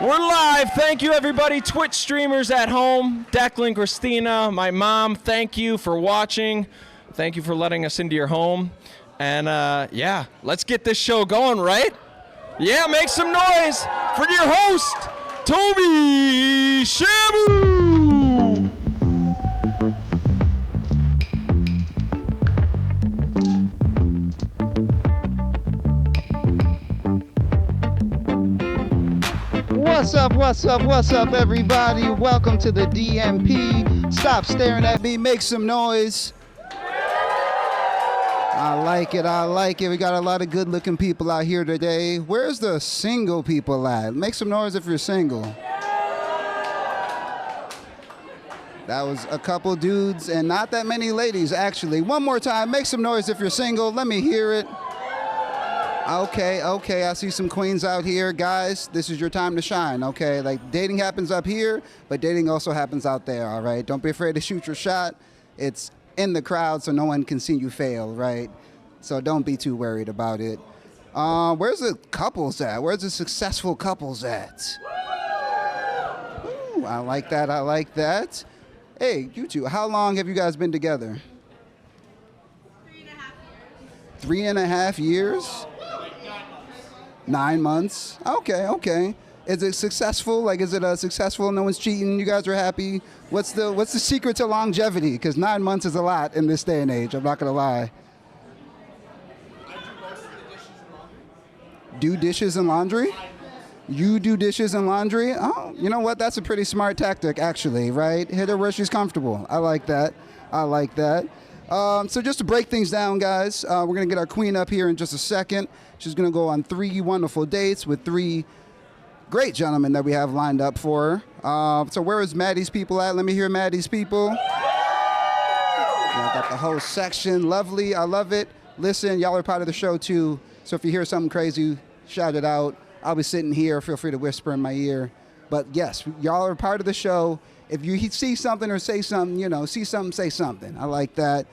We're live. Thank you, everybody. Twitch streamers at home. Declan, Christina, my mom, thank you for watching. Thank you for letting us into your home. And, yeah, let's get this show going, right? Yeah, make some noise for your host, Toby Shamu. What's up, everybody? Welcome to the DMP. Stop staring at me, make some noise. I like it. We got a lot of good-looking people out here today. Where's the single people at? Make some noise if you're single. That was a couple dudes and not that many ladies, actually. One more time, make some noise if you're single. Let me hear it. Okay, I see some queens out here. Guys, this is your time to shine, okay? Like, dating happens up here, but dating also happens out there, all right? Don't be afraid to shoot your shot. It's in the crowd so no one can see you fail, right? So don't be too worried about it. Where's the couples at? Where's the successful couples at? Ooh, I like that. Hey, you two, how long have you guys been together? 3.5 years. 3.5 years? 9 months. Okay. Is it successful? Like, is it successful? No one's cheating. You guys are happy. What's the secret to longevity? Because 9 months is a lot in this day and age. I'm not gonna lie. I do most of the dishes and laundry. Do dishes and laundry? You do dishes and laundry? Oh, you know what? That's a pretty smart tactic, actually. Right? Hit her where she's comfortable. I like that. So just to break things down, guys, we're going to get our queen up here in just a second. She's going to go on 3 wonderful dates with 3 great gentlemen that we have lined up for her. So where is Maddie's people at? Let me hear Maddie's people. Yeah, got the whole section. Lovely. I love it. Listen, y'all are part of the show, too. So if you hear something crazy, shout it out. I'll be sitting here. Feel free to whisper in my ear. But, yes, y'all are part of the show. If you see something or say something, see something, say something. I like that.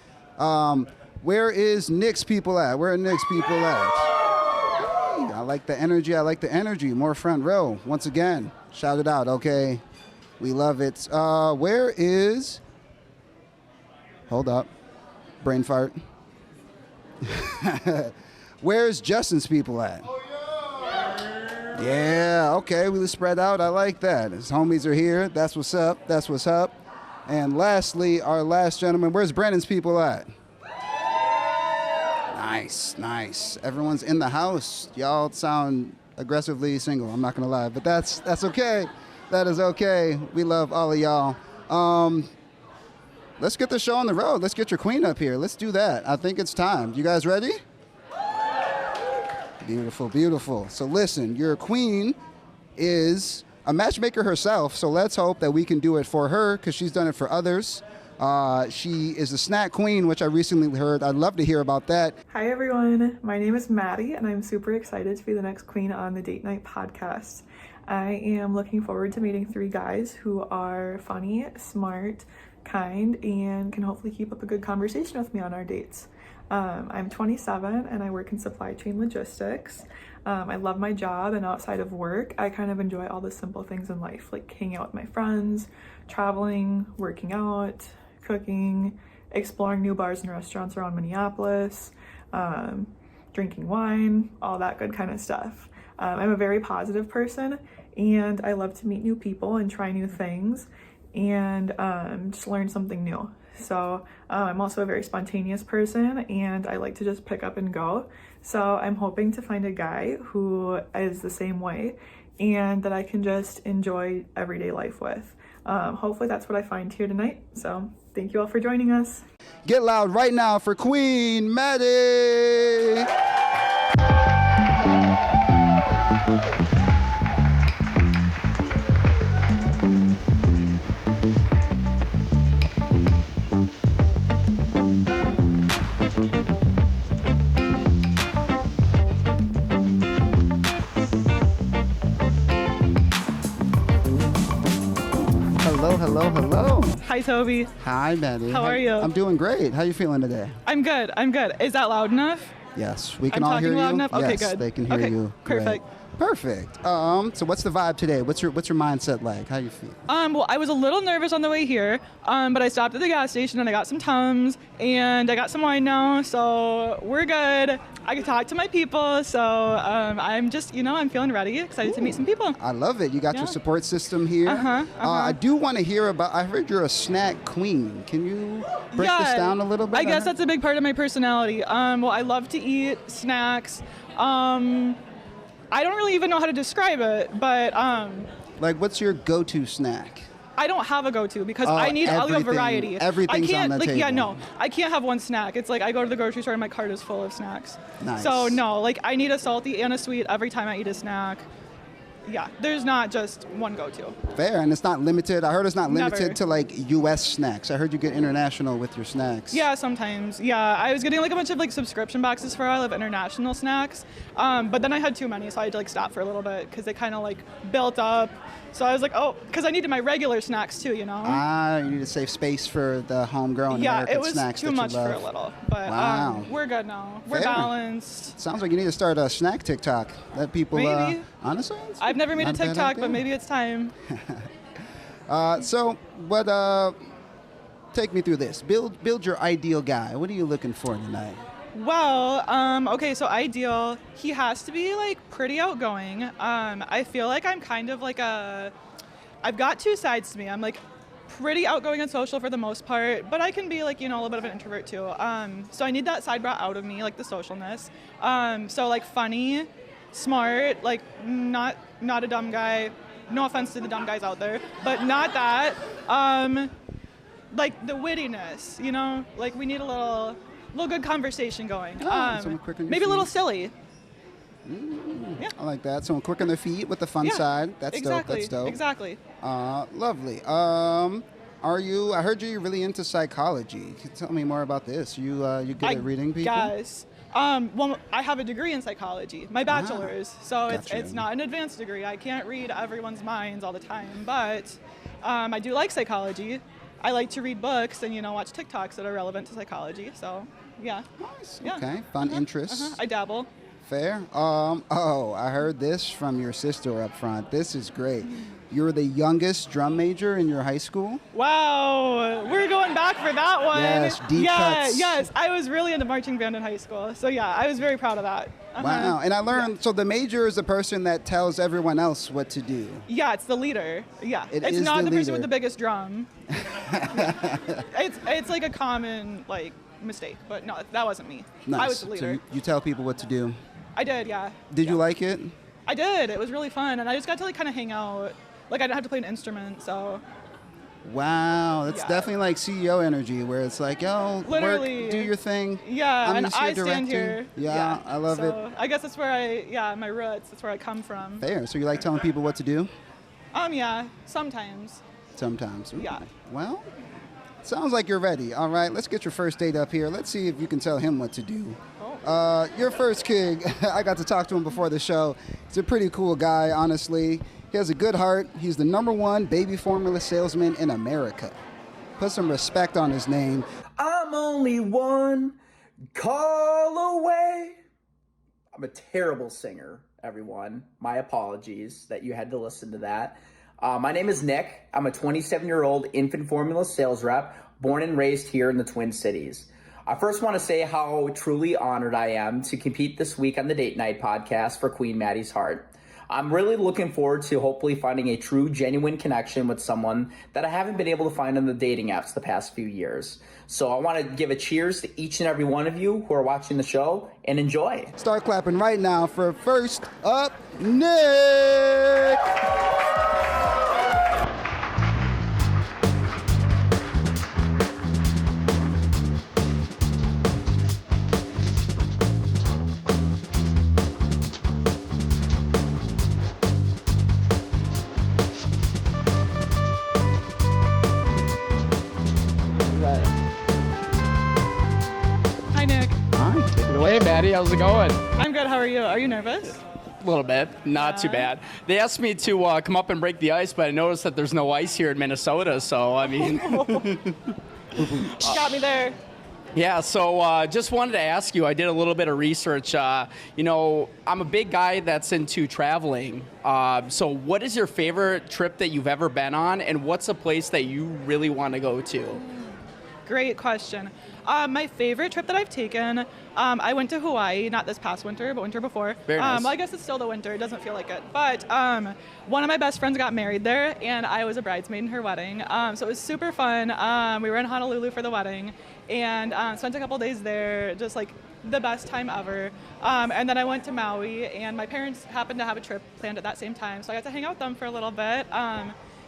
Where is Nick's people at? Where are Nick's people at? I like the energy. More front row. Once again, shout it out, okay? We love it. Where is... Hold up. Brain fart. Where's Justin's people at? Yeah, okay, we spread out. I like that. His homies are here. That's what's up. And lastly, our last gentleman, where's Brandon's people at? Nice. Everyone's in the house. Y'all sound aggressively single. I'm not going to lie, but that's okay. That is okay. We love all of y'all. Let's get the show on the road. Let's get your queen up here. Let's do that. I think it's time. You guys ready? Beautiful. So listen, your queen is a matchmaker herself, so let's hope that we can do it for her because she's done it for others. She is a snack queen, which I recently heard. I'd love to hear about that. Hi everyone, my name is Maddie and I'm super excited to be the next queen on the Date Night podcast. I am looking forward to meeting 3 guys who are funny, smart, kind, and can hopefully keep up a good conversation with me on our dates. I'm 27 and I work in supply chain logistics. I love my job, and outside of work, I kind of enjoy all the simple things in life, like hanging out with my friends, traveling, working out, cooking, exploring new bars and restaurants around Minneapolis, drinking wine, all that good kind of stuff. I'm a very positive person, and I love to meet new people and try new things and just learn something new. So I'm also a very spontaneous person, and I like to just pick up and go. So I'm hoping to find a guy who is the same way and that I can just enjoy everyday life with. Hopefully that's what I find here tonight. So thank you all for joining us. Get loud right now for Kween Maddie. Hello. Hi, Toby. Hi, Maddie. How are you? I'm doing great. How are you feeling today? I'm good. Is that loud enough? Yes, we can I'm all hear talking you. loud enough? Okay, Yes, good. they can hear you. Perfect. Right. Perfect. So what's the vibe today? What's your mindset like? How you feel? Well, I was a little nervous on the way here, but I stopped at the gas station and I got some Tums and I got some wine now, so we're good. I can talk to my people, so I'm just, I'm feeling ready, excited to meet some people. I love it. You got your Yeah. support system here. I do want to hear about. I heard you're a snack queen. Can you break this down a little bit? I guess that's a big part of my personality. Well, I love to eat snacks. I don't really even know how to describe it, but like, what's your go-to snack? I don't have a go-to because I need a variety. Everything's I can't, on the table. Yeah, no, I can't have one snack. It's like I go to the grocery store and my cart is full of snacks. Nice. So no, like I need a salty and a sweet every time I eat a snack. Yeah, there's not just one go-to. Fair, and it's not limited. I heard it's not limited Never. to like U.S. snacks. I heard you get international with your snacks. Yeah, sometimes. Yeah, I was getting like a bunch of like subscription boxes for a while of international snacks, but then I had too many, so I had to like stop for a little bit because they kind of like built up. So I was like, oh, because I needed my regular snacks too, you know? You need to save space for the homegrown American snacks Yeah, it was too much that you love. for a little, but Wow. we're good now. We're Fair. balanced. Sounds like you need to start a snack TikTok. Let people. Maybe. Honestly, I've never made a not bad TikTok, idea. but maybe it's time. So, what? Take me through this. Build your ideal guy. What are you looking for tonight? Well, okay, so ideal, he has to be like pretty outgoing. I feel like I'm kind of like I've got two sides to me. I'm like pretty outgoing and social for the most part, but I can be like, a little bit of an introvert too. So I need that side brought out of me, like the socialness. So like funny, smart, like not a dumb guy. No offense to the dumb guys out there, but not that. Like the wittiness, like we need a little good conversation going. someone quick on your Maybe a little feet. silly. Yeah. I like that. Someone quick on their feet with the fun side. That's exactly, dope. That's dope. Exactly. Lovely. Are you? I heard you're really into psychology. Can you tell me more about this? You good at reading people? Yes. Well, I have a degree in psychology, my bachelor's, so Gotcha. it's not an advanced degree. I can't read everyone's minds all the time, but I do like psychology. I like to read books and watch TikToks that are relevant to psychology. So yeah. Nice. Yeah. Okay. Fun interests. I dabble. Fair. I heard this from your sister up front. This is great. You're the youngest drum major in your high school? Wow, we're going back for that one. Yes, deep cuts. Yes, I was really into marching band in high school. So yeah, I was very proud of that. Wow. And I learned, so the major is the person that tells everyone else what to do. Yeah, it's the leader. Yeah, It it's is not the the person leader. with the biggest drum. It's like a common like mistake, but no, that wasn't me. Nice. I was the leader. So you tell people what to do. I did, yeah. Did you Yeah. like it? I did. It was really fun, and I just got to like kind of hang out. Like I didn't have to play an instrument, so Wow, that's Yeah. definitely like CEO energy, where it's like, yo, Literally. work, do your thing. yeah. I'm And just here I stand directing. here. Yeah, I love it. So I guess that's where my roots. That's where I come from. Fair. So you like telling people what to do? Yeah, sometimes. Sometimes. Ooh. Yeah. Well, sounds like you're ready. All right, let's get your first date up here. Let's see if you can tell him what to do. Your first gig, I got to talk to him before the show. He's a pretty cool guy, honestly. He has a good heart. He's the #1 baby formula salesman in America. Put some respect on his name. I'm only one call away. I'm a terrible singer, everyone. My apologies that you had to listen to that. My name is Nick. I'm a 27-year-old infant formula sales rep, born and raised here in the Twin Cities. I first want to say how truly honored I am to compete this week on the Date Night podcast for Kween Maddie's heart. I'm really looking forward to hopefully finding a true, genuine connection with someone that I haven't been able to find on the dating apps the past few years. So I want to give a cheers to each and every one of you who are watching the show, and enjoy. Start clapping right now for first up, Nick. Hi, Nick. Hi. Take it away, Maddie. How's it going? I'm good. How are you? Are you nervous? A little bit. Not too bad. They asked me to come up and break the ice, but I noticed that there's no ice here in Minnesota, so, I mean... Got me there. Yeah, so just wanted to ask you, I did a little bit of research. You know, I'm a big guy that's into traveling. So what is your favorite trip that you've ever been on, and what's a place that you really want to go to? Great question. My favorite trip that I've taken, I went to Hawaii, not this past winter, but winter before. Very nice. Well, I guess it's still the winter. It doesn't feel like it. But one of my best friends got married there, and I was a bridesmaid in her wedding. So it was super fun. We were in Honolulu for the wedding, and spent a couple days there, just like the best time ever. And then I went to Maui, and my parents happened to have a trip planned at that same time, so I got to hang out with them for a little bit.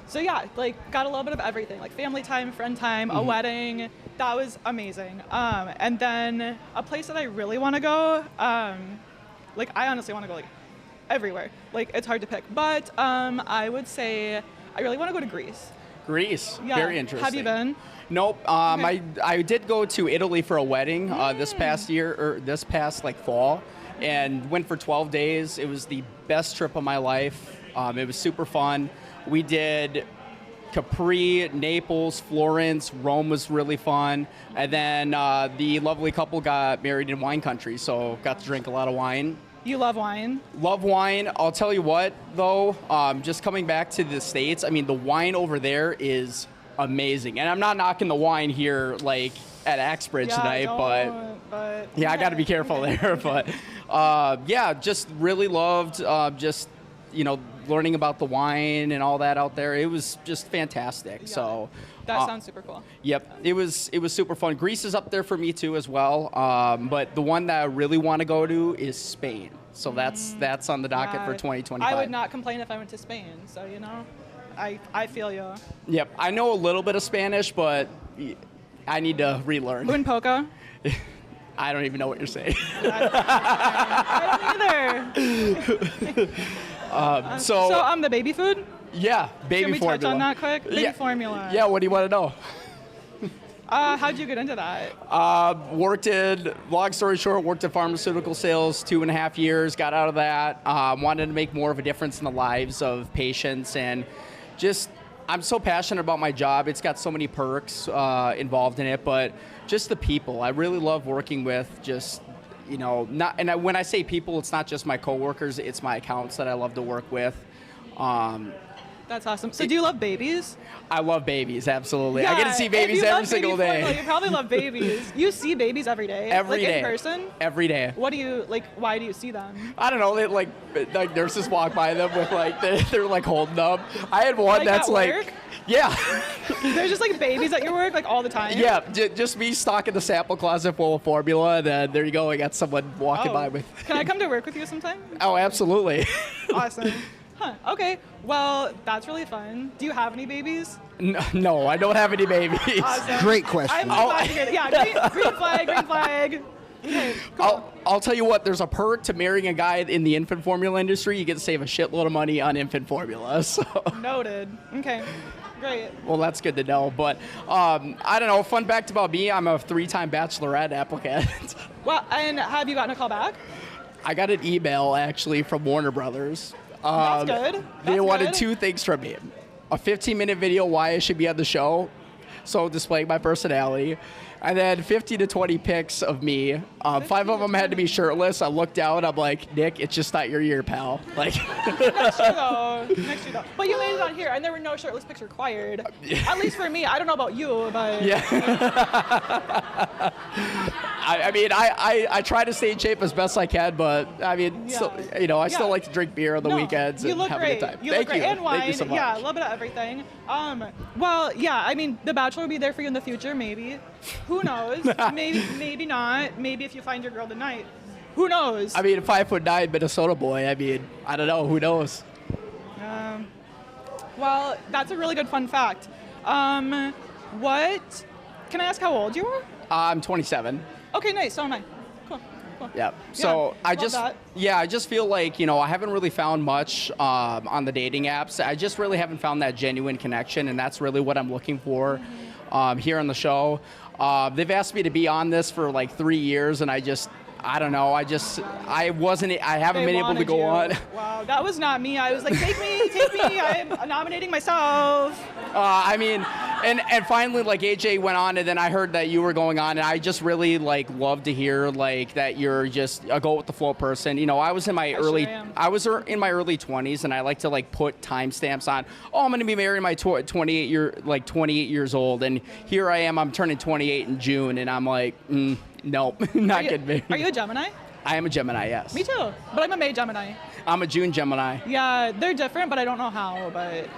So yeah, like got a little bit of everything, like family time, friend time, a wedding. That was amazing. And then a place that I really want to go, like I honestly want to go like everywhere. Like it's hard to pick, but I would say I really want to go to Greece. Greece, Yeah. very interesting. Have you been? Nope. Okay. I did go to Italy for a wedding this past year, or this past like fall, and went for 12 days. It was the best trip of my life. It was super fun. We did Capri, Naples, Florence, Rome was really fun. And then the lovely couple got married in wine country, so got to drink a lot of wine. You love wine? Love wine. I'll tell you what, though, just coming back to the States, I mean, the wine over there is amazing. And I'm not knocking the wine here, like, at Axbridge tonight, but yeah, I got to be careful there. But, yeah, just really loved just, you know, learning about the wine and all that out there. It was just fantastic. Yeah. So That sounds super cool. Yep, it was super fun. Greece is up there for me too as well. But the one that I really want to go to is Spain. So that's on the docket for 2025. I would not complain if I went to Spain. So you know, I feel you. Yep, I know a little bit of Spanish, but I need to relearn. Un poco. I don't even know what you're saying. I don't either. So the baby food. Yeah, baby Can we formula. touch on that quick? Baby formula. Yeah, what do you want to know? How'd you get into that? Long story short, worked in pharmaceutical sales 2.5 years, got out of that, wanted to make more of a difference in the lives of patients, and just, I'm so passionate about my job. It's got so many perks involved in it, but just the people. I really love working with just, you know, when I say people, it's not just my coworkers, it's my accounts that I love to work with. That's awesome. So do you love babies? I love babies, absolutely. Yeah, I get to see babies every single day. You probably love babies. You see babies every day? Every day. In person? Every day. What do you, like, why do you see them? I don't know, they like nurses walk by them with like, they're like holding them. I had one Like that's at like, work? yeah. There's just like babies at your work, like all the time? Yeah, just me stocking the sample closet full of formula, and then there you go, I got someone walking by with. Can I come to work with you sometime? Oh, absolutely. Awesome. Huh, okay. Well, that's really fun. Do you have any babies? No, I don't have any babies. Awesome. Great question. I'm glad to hear that. Yeah, green flag, green flag. Okay, cool. I'll tell you what, there's a perk to marrying a guy in the infant formula industry. You get to save a shitload of money on infant formula. So. Noted. Okay, great. Well, that's good to know. But I don't know, fun fact about me, I'm a 3-time bachelorette applicant. Well, and have you gotten a call back? I got an email, actually, from Warner Brothers. That's good. They wanted good. 2 things from me. A 15-minute video why I should be on the show, so displaying my personality, and then 15 to 20 pics of me. 5 of them had to be shirtless. I looked down, I'm like, Nick, it's just not your year, pal. Like, Next year though. But you made it on here, and there were no shirtless pics required. At least for me. I don't know about you, but... yeah. I mean, I try to stay in shape as best I can, but I mean, Yeah. still, you know, I still Yeah. like to drink beer on the weekends you and look have great. a good time. You Thank look great. you. And wine. Thank you so much. Yeah, a little bit of everything. Well, yeah, I mean, The Bachelor will be there for you in the future, maybe. Who knows? maybe not. Maybe if you find your girl tonight. Who knows? I mean, 5'9" Minnesota boy. I mean, I don't know. Who knows? Well, that's a really good fun fact. What? Can I ask how old you are? I'm 27. Okay, nice. So am I. Cool. Yeah. So I just feel like, you know, I haven't really found much on the dating apps. I just really haven't found that genuine connection, and that's really what I'm looking for here on the show. They've asked me to be on this for like 3 years, and I don't know. I haven't been able to go on. Wow, that was not me. I was like, take me. I'm nominating myself. I mean, And finally, like AJ went on, and then I heard that you were going on, and I just really like love to hear like that you're just a go with the flow person. You know, I was in my early 20s, and I like to like put timestamps on. Oh, I'm going to be married my 28 years old, and here I am. I'm turning 28 in June, and I'm like, nope, not getting married. Are you a Gemini? I am a Gemini, yes. Me too, but I'm a May Gemini. I'm a June Gemini. Yeah, they're different, but I don't know how, but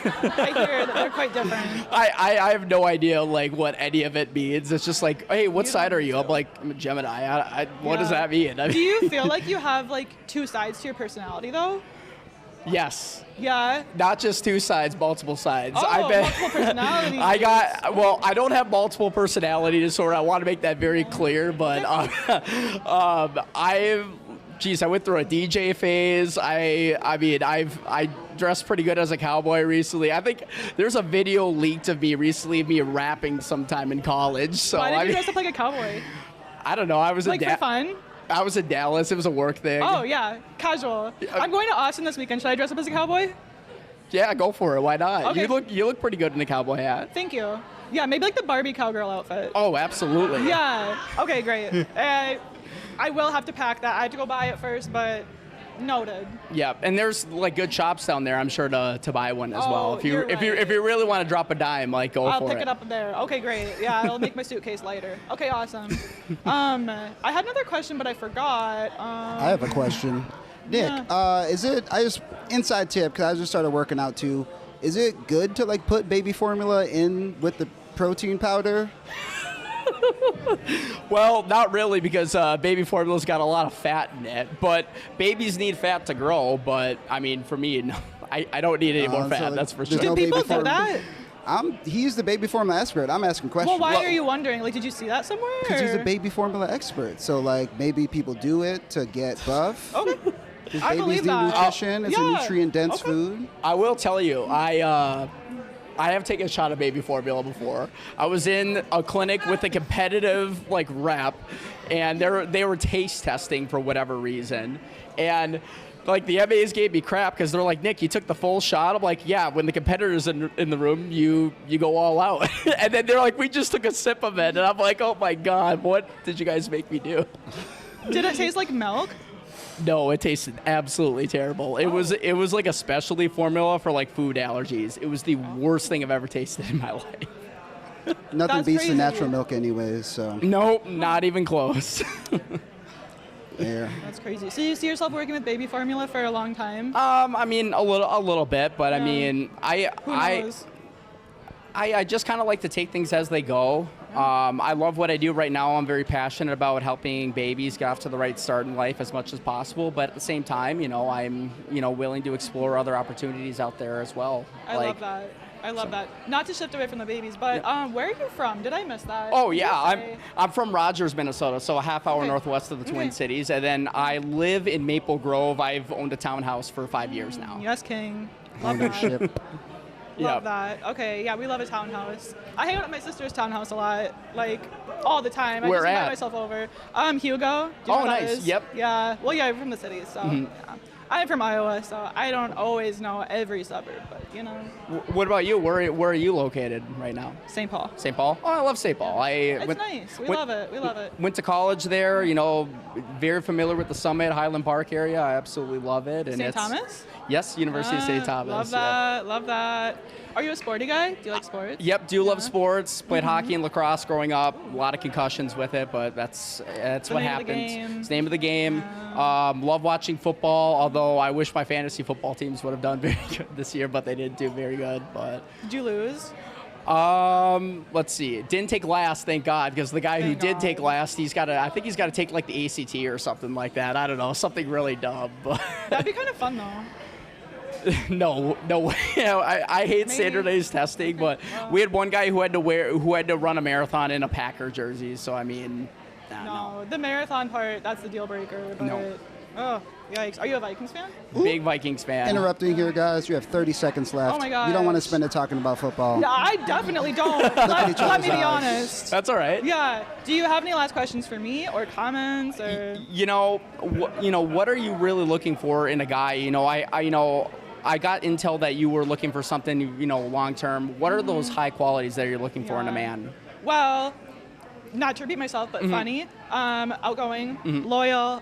I hear that they're quite different. I have no idea like what any of it means. It's just like, hey, what side are you? I'm like, I'm a Gemini. What does that mean? Do you feel like you have like two sides to your personality though? Yes. Yeah. Not just two sides, multiple sides. Oh, I bet. multiple personalities. I don't have multiple personality disorder. I want to make that very clear, but I went through a DJ phase. I dressed pretty good as a cowboy recently. I think there's a video leaked of me recently, me rapping sometime in college. So why did you dress up like a cowboy? I don't know. I was like for fun. I was in Dallas. It was a work thing. Oh, yeah. Casual. I'm going to Austin this weekend. Should I dress up as a cowboy? Yeah, go for it. Why not? Okay. You look pretty good in a cowboy hat. Thank you. Yeah, maybe like the Barbie cowgirl outfit. Oh, absolutely. Yeah. Okay, great. I will have to pack that. I have to go buy it first, but noted. Yeah, and there's like good shops down there, I'm sure, to buy one as well. If you right. if you really want to drop a dime, like go for it. I'll pick it up there. Okay, great. Yeah, it'll make my suitcase lighter. Okay, awesome. I had another question, but I forgot. I have a question. Nick, is it, inside tip, because I just started working out too, is it good to like put baby formula in with the protein powder? Well, not really, because baby formula's got a lot of fat in it, but babies need fat to grow, but I mean, for me, no, I don't need any more fat, so that's for sure. Do people do that? He's the baby formula expert. I'm asking questions. Well, why are you wondering? Like, did you see that somewhere? Because he's a baby formula expert. So, like, maybe people do it to get buff. Okay. Because I babies believe need that. nutrition. It's a nutrient-dense food. I will tell you, I have taken a shot of baby formula before. I was in a clinic with a competitive like rep, and they were taste testing for whatever reason, and like the MAs gave me crap because they're like, Nick, you took the full shot. I'm like, yeah. When the competitor's in the room, you go all out, and then they're like, we just took a sip of it, and I'm like, oh my god, what did you guys make me do? Did it taste like milk? No, it tasted absolutely terrible. It was like a specialty formula for like food allergies. It was the worst thing I've ever tasted in my life. Nothing That's beats crazy. the natural milk anyways, so. Nope, not even close. Yeah. That's crazy. So you see yourself working with baby formula for a long time? I mean, a little bit, but I mean, Who knows? I just kind of like to take things as they go. I love what I do right now. I'm very passionate about helping babies get off to the right start in life as much as possible. But at the same time, I'm willing to explore other opportunities out there as well. I love that. I love that. Not to shift away from the babies, but where are you from? Did I miss that? Oh yeah, I'm from Rogers, Minnesota, so a half hour northwest of the Twin Cities, and then I live in Maple Grove. I've owned a townhouse for 5 years now. Yes, King. Love that. Love that. Okay, yeah, we love a townhouse. I hang out at my sister's townhouse a lot, like all the time. Where I just invite at? myself over. Hugo. Do you know Oh, where that nice. is? Yep. Yeah. Well, yeah, I'm from the city, so yeah. I'm from Iowa, so I don't always know every suburb, but What about you? Where are you located right now? St. Paul. St. Paul? Oh, I love St. Paul. It's nice. We love it. We love it. Went to college there. Very familiar with the Summit Highland Park area. I absolutely love it. And St. Thomas? Yes, University of St. Thomas. Love that. Love that. Are you a sporty guy? Do you like sports? Yep, do love sports. Played hockey and lacrosse growing up. A lot of concussions with it, but that's what happens. It's the name of the game. Love watching football, although I wish my fantasy football teams would have done very good this year, but they didn't do very good. But did you lose? Let's see. Didn't take last, thank God, because the guy who did take last, I think he's got to take like the ACT or something like that. I don't know, something really dumb. But that'd be kind of fun though. No way. I hate standardized testing, but we had one guy who had to run a marathon in a Packer jersey. So I mean, no, the marathon part, that's the deal breaker. But, no. Oh, yikes! Are you a Vikings fan? Big Vikings fan. Interrupting here, guys. You have 30 seconds left. Oh my gosh. You don't want to spend it talking about football. No, I definitely don't. let me be honest. That's all right. Yeah. Do you have any last questions for me or comments or? What are you really looking for in a guy? I got intel that you were looking for something, long term. What are those high qualities that you're looking for in a man? Well, not to repeat myself, but funny, outgoing, loyal,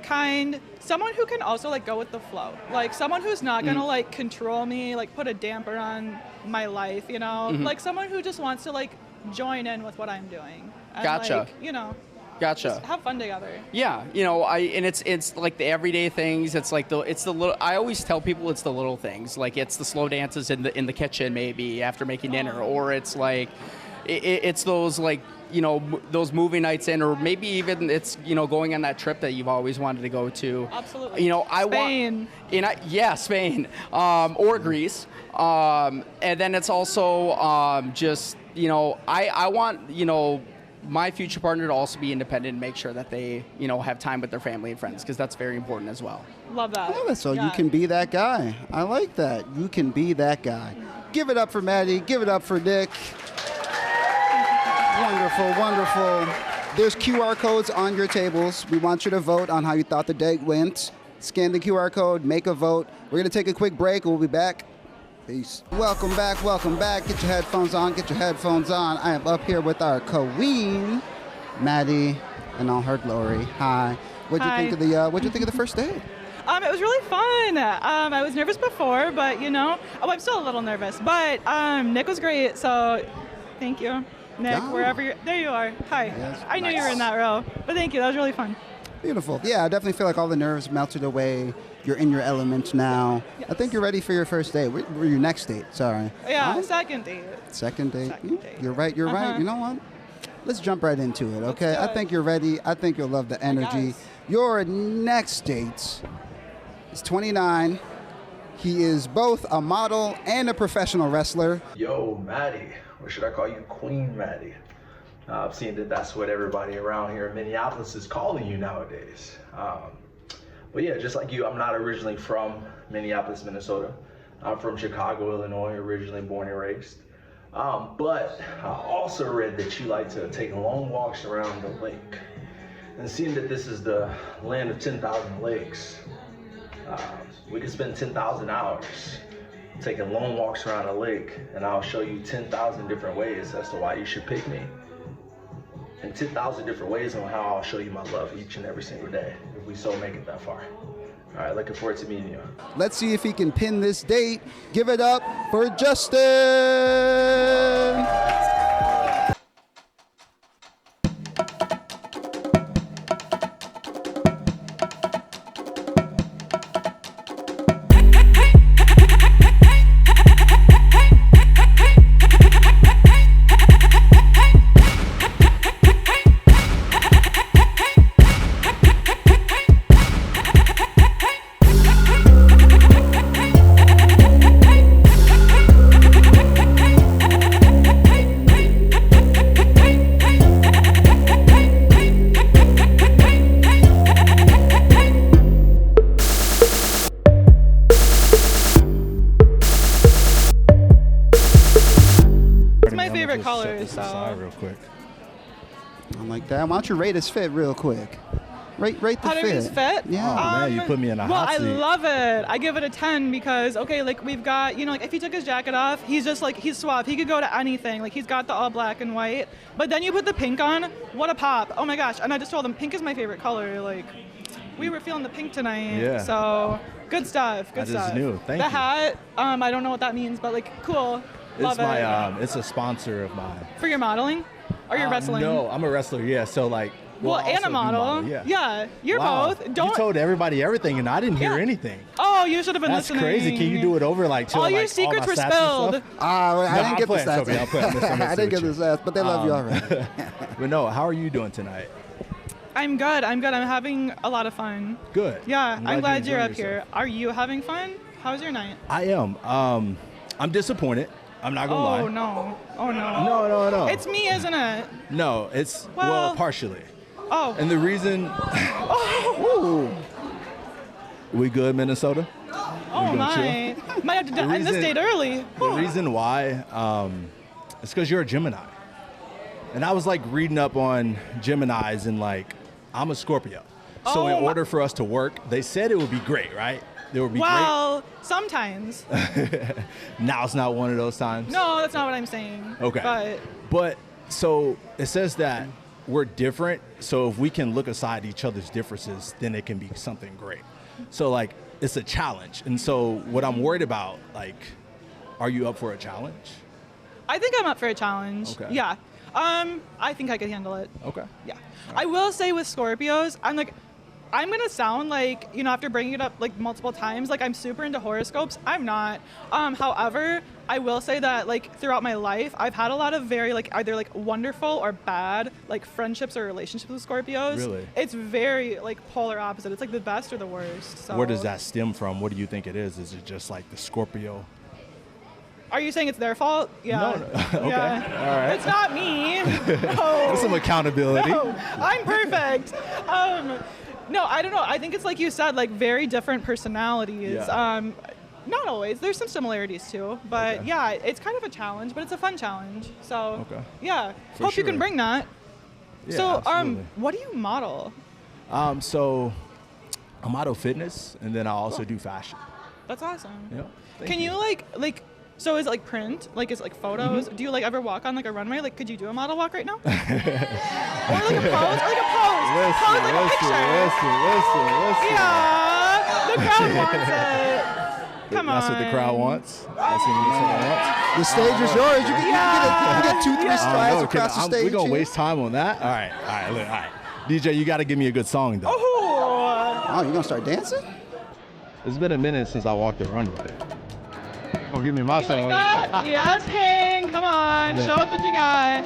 kind, someone who can also like go with the flow. Like someone who's not gonna like control me, like put a damper on my life, like someone who just wants to like join in with what I'm doing. And, Gotcha. Like, Gotcha. just have fun together. Yeah, and it's like the everyday things. It's like the little. I always tell people it's the little things. Like it's the slow dances in the kitchen maybe after making dinner, or it's like it's those like those movie nights in, or maybe even it's going on that trip that you've always wanted to go to. Absolutely. Spain. Spain, or Greece, and then it's also just I want my future partner to also be independent and make sure that they, have time with their family and friends, because that's very important as well. Love that. I love it. So you can be that guy. I like that. You can be that guy. Give it up for Maddie. Give it up for Nick. Wonderful, wonderful. There's QR codes on your tables. We want you to vote on how you thought the date went. Scan the QR code, make a vote. We're going to take a quick break. We'll be back. Peace. Welcome back, welcome back. Get your headphones on, get your headphones on. I am up here with our Kween Maddie in all her glory. Hi. What'd you think of the first date? It was really fun. I was nervous before, but I'm still a little nervous. But Nick was great, so thank you, Nick. Wherever you're, there you are. Hi. Yes, I knew you were in that row, but thank you. That was really fun. Beautiful. Yeah, I definitely feel like all the nerves melted away. You're in your element now. Yes. I think you're ready for your first date. Or your next date, sorry. Yeah, Huh? second date. Second date. Second date. You're right, you're right. You know what? Let's jump right into it, okay? Let's do I think you're ready. I think you'll love the energy. guess. Your next date is 29. He is both a model and a professional wrestler. Yo, Maddie, or should I call you Kween Maddie? I've seen that that's what everybody around here in Minneapolis is calling you nowadays. But yeah, just like you, I'm not originally from Minneapolis, Minnesota. I'm from Chicago, Illinois, originally born and raised. But I also read that you like to take long walks around the lake. And seeing that this is the land of 10,000 lakes, we could spend 10,000 hours taking long walks around a lake, and I'll show you 10,000 different ways as to why you should pick me. And 10,000 different ways on how I'll show you my love each and every single day, if we so make it that far. All right, looking forward to meeting you. Let's see if he can pin this date. Give it up for Justin! Real quick. I like that. Why don't you rate his fit real quick? Rate the How to fit. rate his fit? Yeah. Oh man, you put me in a hot I seat. love it. I give it a 10 because, okay, like we've got, like if he took his jacket off, he's just like, he's suave. He could go to anything. Like he's got the all black and white. But then you put the pink on, what a pop. Oh my gosh. And I just told him pink is my favorite color. Like we were feeling the pink tonight. Yeah. So good stuff. Good I just stuff. knew. Thank the you. hat, I don't know what that means, but like cool. Love It's my it. it's a sponsor of mine. For your modeling? Or your wrestling? No, I'm a wrestler. Yeah, so like. Well, I and also a do model. Yeah. You're Wow. both. Don't. You told everybody everything, and I didn't hear Yeah. anything. Oh, you should have been That's listening. crazy. Can you do it over like till All your like, secrets all my were stats and spilled. stuff? I didn't I'm get the playing, stats. Sophie. I'm playing. I'm messing I didn't get the with you. stats, but they love you already. But no, how are you doing tonight? I'm good. I'm having a lot of fun. Good. Yeah, I'm glad you're enjoying up here. yourself. Are you having fun? How's your night? I am. I'm disappointed. I'm not gonna lie. Oh no. Oh no. No. It's me, isn't it? No, it's Well- partially. Oh. And the reason. Ooh. We good, Minnesota? Oh gonna my. Might have to end this reason- date early. The reason why is because you're a Gemini. And I was like reading up on Geminis, and like I'm a Scorpio. So Oh, in my- order for us to work, they said it would be great, right? They would be Well, sometimes. great. Now it's not one of those times. No, that's not what I'm saying. Okay. But so it says that we're different. So if we can look aside each other's differences, then it can be something great. So like it's a challenge. And so what I'm worried about, like, are you up for a challenge? I think I'm up for a challenge. Okay. Yeah. I think I could handle it. Okay. Yeah. I will say with Scorpios, I'm gonna sound like, after bringing it up like multiple times, like I'm super into horoscopes. I'm not. However, I will say that like throughout my life, I've had a lot of very like either like wonderful or bad like friendships or relationships with Scorpios. Really? It's very like polar opposite. It's like the best or the worst. So. Where does that stem from? What do you think it is? Is it just like the Scorpio? Are you saying it's their fault? Yeah. No. Okay. Yeah. All right. It's not me. No. There's some accountability. No, I'm perfect. No, I don't know. I think it's like you said, like very different personalities. Yeah. Not always. There's some similarities too, but Okay. yeah, it's kind of a challenge, but it's a fun challenge. So Okay. yeah, For hope you can sure. bring that. Yeah, So absolutely. what do you model? So I model fitness, and then I also do fashion. That's awesome. Yeah. Thank Can you like? So is it like print? Like is it like photos? Mm-hmm. Do you like ever walk on like a runway? Like could you do a model walk right now? Or like a pose? Or like a pose? Pose like a picture. Listen. Yeah, the crowd wants it. Come on. That's what the crowd wants. That's what the crowd wants. The stage is yours. You can get 2-3 strides across the stage. We're going to here. waste time on that? All right. DJ, you got to give me a good song, though. Oh, you going to start dancing? It's been a minute since I walked the runway. Oh, give me my song. Yes, King. Come on. Show us what you got.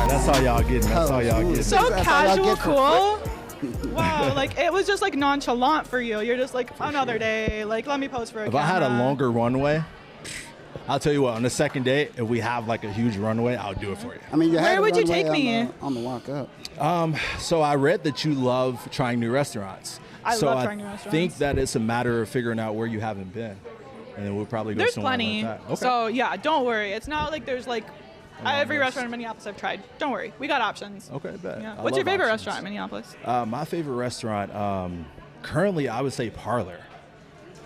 That's all y'all getting. That's all y'all getting. So That's all y'all casual, get for cool. Wow, like it was just like nonchalant for you. You're just like another day. Like let me pose for a If camera. I had a longer runway, I'll tell you what, on the second day, if we have like a huge runway, I'll do it for you. I mean, you had Where a would you runway take me? on the walk up. So I read that you love trying new restaurants. I so love trying new I restaurants. think that it's a matter of figuring out where you haven't been. And then we'll probably go There's somewhere plenty. like that. Okay. So yeah, don't worry. It's not like there's like every list. restaurant in Minneapolis I've tried. Don't worry, we got options. Okay, bet. Yeah. I What's your love favorite options. restaurant in Minneapolis? My favorite restaurant, currently I would say Parlor.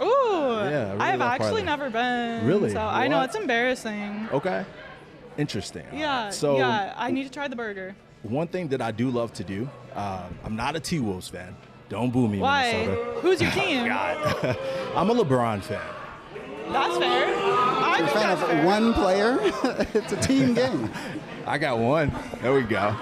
Ooh, Yeah, I really I've love actually Parlor. never been. Really? So I know What? it's embarrassing. Okay. Interesting. All Yeah. right. So yeah, I need to try the burger. one thing that I do love to do, I'm not a T-Wolves fan. Don't boo me, Why? Minnesota. Who's your team? God. I'm a LeBron fan. That's fair. I You're a think fan that's of fair. one player. It's a team game. I got one. There we go.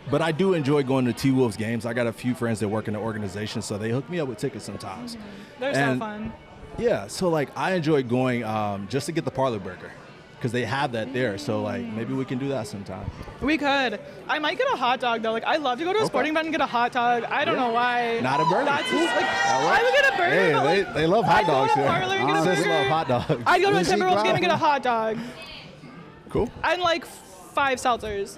But I do enjoy going to T-Wolves games. I got a few friends that work in the organization, so they hook me up with tickets sometimes. They're so And- fun. Yeah, so like I enjoy going just to get the Parlor burger because they have that there. So like maybe we can do that sometime. We could. I might get a hot dog though. Like I love to go to a sporting event and get a hot dog. I don't know why. Not a burger. That's just like All right. I would get a burger. Hey, but, like, they love hot I'd go dogs to a here. parlor and get a Sis burger. love hot dogs. I'd go to a Lizzie Timberwolves game and get a Brown. hot dog Cool. and like 5 seltzers.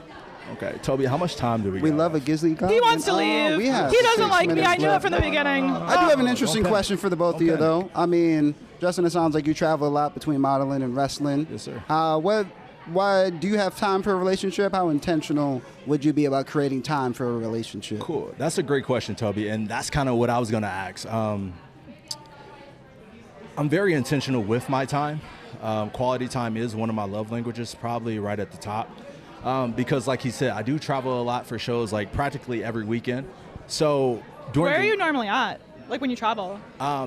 Okay, Toby, how much time do we We got? love a Gisley comment. He wants to Oh, leave. we have He doesn't 6 like me. minutes I knew it left. from the beginning. I do have an interesting Okay. question for the both of you, Okay. though. I mean, Justin, it sounds like you travel a lot between modeling and wrestling. Yes, sir. Why do you have time for a relationship? How intentional would you be about creating time for a relationship? Cool. That's a great question, Toby, and that's kind of what I was going to ask. I'm very intentional with my time. Quality time is one of my love languages, probably right at the top. Because, like he said, I do travel a lot for shows, like practically every weekend. So during Where are you normally at? Like when you travel?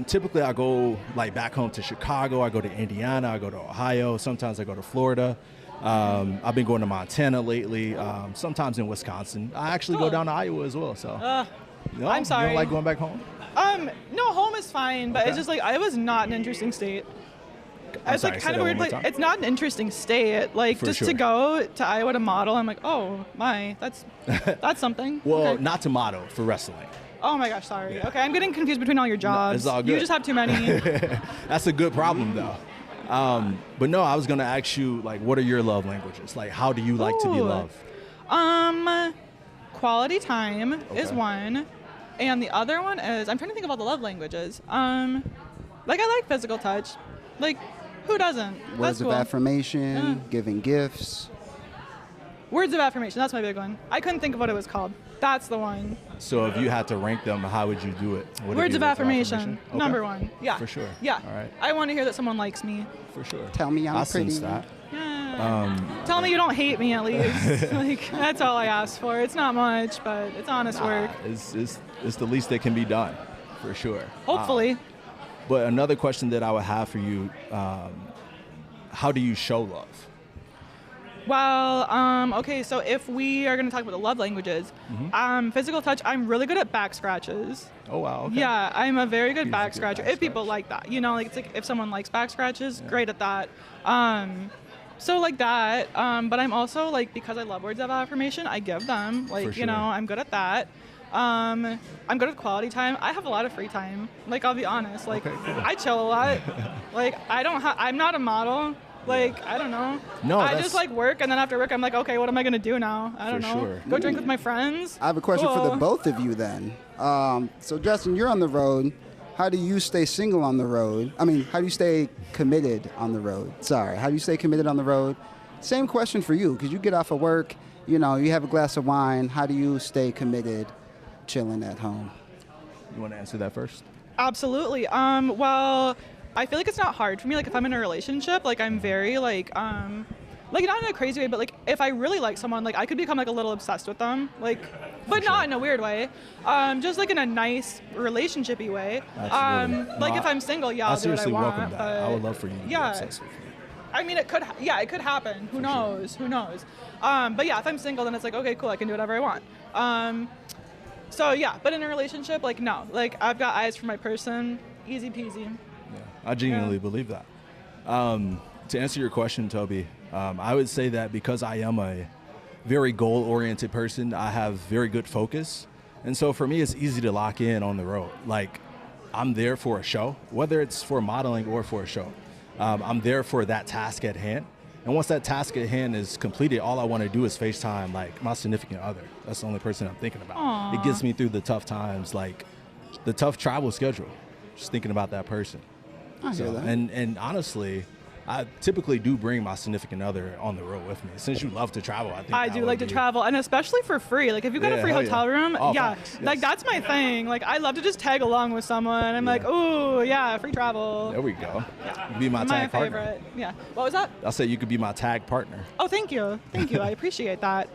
typically, I go like back home to Chicago. I go to Indiana. I go to Ohio. Sometimes I go to Florida. I've been going to Montana lately. Sometimes in Wisconsin. I actually go Cool. down to Iowa as well. So no, I'm You sorry. don't like going back home? No, home is fine, but it's Okay. just like Iowa's not an interesting state. It's sorry, like say kind that of a one weird more place. time. It's not an interesting state. Like For just sure. to go to Iowa to model, I'm like, oh my, that's something. Well, Okay. not to model for wrestling. Oh my gosh, sorry. Yeah. Okay, I'm getting confused between all your jobs. it's all You good. just have too many. That's a good problem, though. But no, I was gonna ask you, like, what are your love languages? Like, how do you like to be Ooh. loved? Quality time is Okay. one. And the other one is, I'm trying to think of all the love languages. Like, I like physical touch. Like, who doesn't? Words That's of cool. affirmation, giving gifts. Words of affirmation. That's my big one. I couldn't think of what it was called. That's the one. So if you had to rank them, how would you do it? Would it Words be of affirmation. Okay. Number one. Yeah. For sure. Yeah. All right. I want to hear that someone likes me. For sure. Tell me I'm I pretty. sense that. Yeah. Tell me you don't hate me at least. Like, that's all I ask for. It's not much, but it's honest work. It's the least that can be done, for sure. Hopefully. But another question that I would have for you, how do you show love? Well, okay, so if we are going to talk about the love languages, physical touch, I'm really good at back scratches. Oh, wow. Okay. Yeah, I'm a very good back good scratcher. back If people scratch. like that, you know, like it's like if someone likes back scratches, great at that. So like that, but I'm also like, because I love words of affirmation, I give them, like, For you know, sure. I'm good at that. I'm good at quality time. I have a lot of free time. Like, I'll be honest, like, Okay, cool. I chill a lot. Like, I'm not a model. Like, I don't know. No, I that's- just like work, and then after work, I'm like, okay, what am I gonna do now? I don't For know. sure. Go drink with my friends. I have a question for the Cool. both of you then. So Justin, you're on the road. How do you stay single on the road? I mean, how do you stay committed on the road? Sorry, how do you stay committed on the road? Same question for you, because you get off of work, you know, you have a glass of wine. How do you stay committed, chilling at home? You want to answer that first? Absolutely. Well, I feel like it's not hard for me. Like, if I'm in a relationship, like, I'm very like not in a crazy way, but like if I really like someone, like I could become like a little obsessed with them, like, but not in a weird way. Just like in a nice relationshipy way. Absolutely. Like No, if I'm single, yeah, I I'll do what I seriously want. welcome that. But I would love for you to be yeah. obsessed with me. I mean, it could happen. Who knows? Who knows? But yeah, if I'm single, then it's like, okay, cool, I can do whatever I want. So yeah, but in a relationship, like, no, like I've got eyes for my person, easy peasy. Yeah, I genuinely believe that. To answer your question, Toby, I would say that because I am a very goal-oriented person, I have very good focus. And so for me, it's easy to lock in on the road. Like, I'm there for a show, whether it's for modeling or for a show. I'm there for that task at hand. And once that task at hand is completed, all I want to do is FaceTime, like, my significant other. That's the only person I'm thinking about. Aww. It gets me through the tough times, like the tough travel schedule, just thinking about that person. I hear that. And honestly, I typically do bring my significant other on the road with me. Since you love to travel, I think I that do would like to be- travel, and especially for free. Like, if you got a Yeah, free hell yeah. hotel room, Oh, yeah, facts, like yes. that's my thing. Like, I love to just tag along with someone. I'm like, Yeah. ooh, yeah, free travel. There we go. Yeah. You could be my tag favorite. partner. Yeah. What was that? I said you could be my tag partner. Oh, thank you. I appreciate that.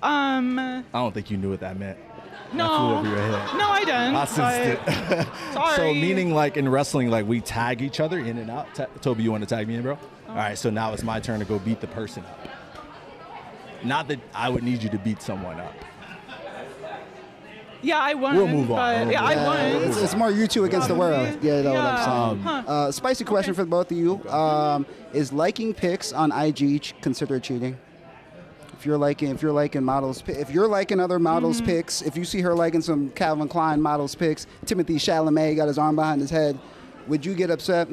I don't think you knew what that meant. No. That flew over your head. No, I didn't. I sensed but- it. Sorry. So meaning like in wrestling, like we tag each other in and out. Toby, you want to tag me in, bro? All right, so now it's my turn to go beat the person up. Not that I would need you to beat someone up. Yeah, I won. We'll move on. But We'll yeah, move I on. won. It's more you two against the world. Yeah, you know what I'm saying. Yeah. Spicy question for both of you. Is liking pics on IG considered cheating? If you're liking models, if you're liking other models' pics, if you see her liking some Calvin Klein models' pics, Timothy Chalamet got his arm behind his head, would you get upset?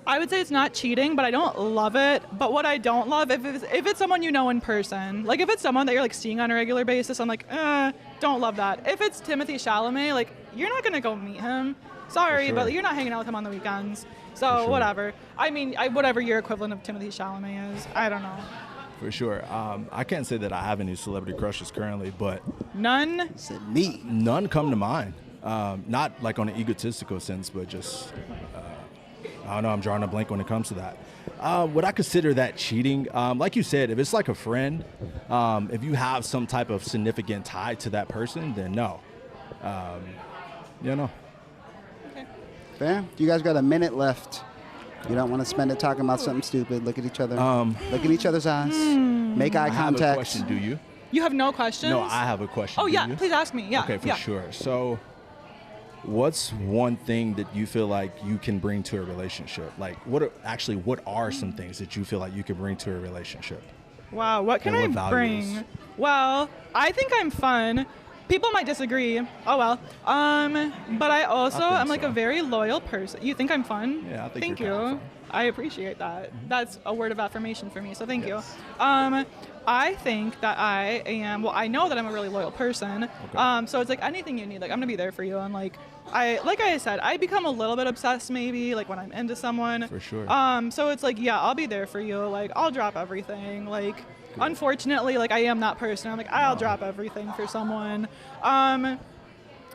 I would say it's not cheating, but I don't love it. But what I don't love, if it's someone you know in person, like if it's someone that you're like seeing on a regular basis, I'm like, don't love that. If it's Timothy Chalamet, like, you're not gonna go meet him. Sorry, sure. but you're not hanging out with him on the weekends. So For sure. whatever. I mean, whatever your equivalent of Timothy Chalamet is, I don't know. For sure. I can't say that I have any celebrity crushes currently, but None. Said me. none come to mind. Not like on an egotistical sense, but just, I don't know, I'm drawing a blank when it comes to that. Would I consider that cheating? Like you said, if it's like a friend, if you have some type of significant tie to that person, then no. No. Fair. You guys got a minute left. You don't want to spend it talking about something stupid. Look at each other. Look in each other's eyes. Make eye I have contact. a question, do you? You have no questions? No, I have a question. Oh do yeah, you? please ask me. Yeah. Okay, for yeah. sure. So, what's one thing that you feel like you can bring to a relationship? Like, what are some things that you feel like you can bring to a relationship? Wow, what can And I what values? bring? Well, I think I'm fun. People might disagree. Oh well. But I also am like a very loyal person. You think I'm fun? Yeah, I think Thank you're you. kind of fun. I appreciate that. That's a word of affirmation for me. So thank Yes. you. I think that I am. Well, I know that I'm a really loyal person. Okay. So it's like anything you need. Like I'm gonna be there for you. And like I said, I become a little bit obsessed maybe like when I'm into someone. For sure. So it's like yeah, I'll be there for you. Like I'll drop everything. Like. Unfortunately, like I am that person. I'm like I'll drop everything for someone.